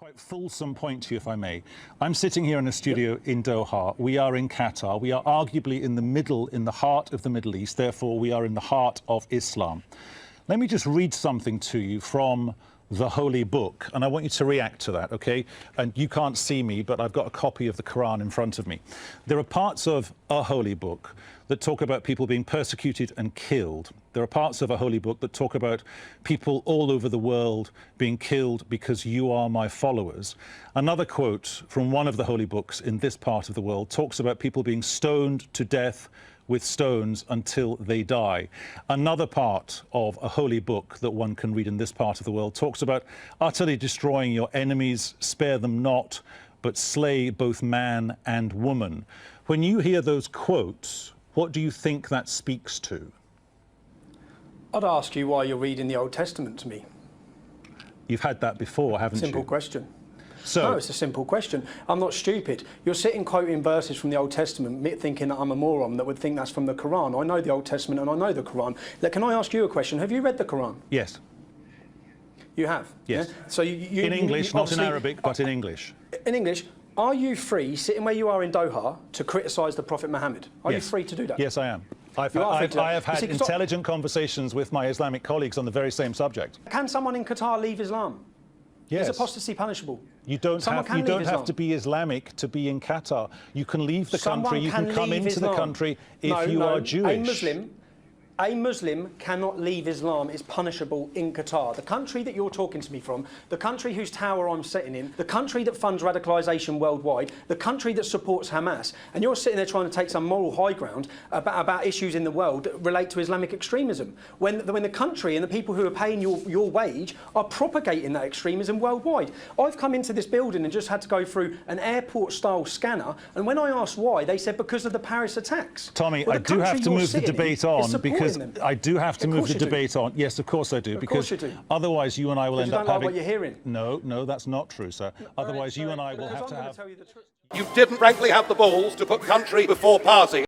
Quite fulsome point to you, if I may. I'm sitting here in a studio in Doha. We are in Qatar. We are arguably in the heart of the Middle East. Therefore, we are in the heart of Islam. Let me just read something to you from the Holy Book, and I want you to react to that, okay? And you can't see me, but I've got a copy of the Quran in front of me. There are parts of a Holy Book that talk about people being persecuted and killed. There are parts of a Holy Book that talk about people all over the world being killed because you are my followers. Another quote from one of the Holy Books in this part of the world talks about people being stoned to death with stones until they die. Another part of a holy book that one can read in this part of the world talks about utterly destroying your enemies, spare them not, but slay both man and woman. When you hear those quotes, what do you think that speaks to? I'd ask you why you're reading the Old Testament to me. You've had that before, haven't you? Simple question. So, no, it's a simple question. I'm not stupid. You're sitting quoting verses from the Old Testament, thinking that I'm a moron that would think that's from the Quran. I know the Old Testament and I know the Quran. Can I ask you a question? Have you read the Quran? Yes. You have? Yes. Yeah? So in English, not in Arabic, but in English. In English. Are you free, sitting where you are in Doha, to criticise the Prophet Muhammad? Are you free to do that? Yes, I am. I have had intelligent conversations with my Islamic colleagues on the very same subject. Can someone in Qatar leave Islam? Yes. Is apostasy punishable? You don't have to be Islamic to be in Qatar. You can leave the country, you can come into the country if you are Jewish. A Muslim cannot leave Islam. It's punishable in Qatar. The country that you're talking to me from, the country whose tower I'm sitting in, the country that funds radicalisation worldwide, the country that supports Hamas, and you're sitting there trying to take some moral high ground about issues in the world that relate to Islamic extremism, when the country and the people who are paying your wage are propagating that extremism worldwide. I've come into this building and just had to go through an airport-style scanner, and when I asked why, they said because of the Paris attacks. Tommy, I do have to move the debate on because I do have to move the debate on. Yes, of course I do. Because otherwise you and I will end up having... what you're hearing. No, that's not true, sir. Otherwise you and I will have to have... You didn't frankly have the balls to put country before party.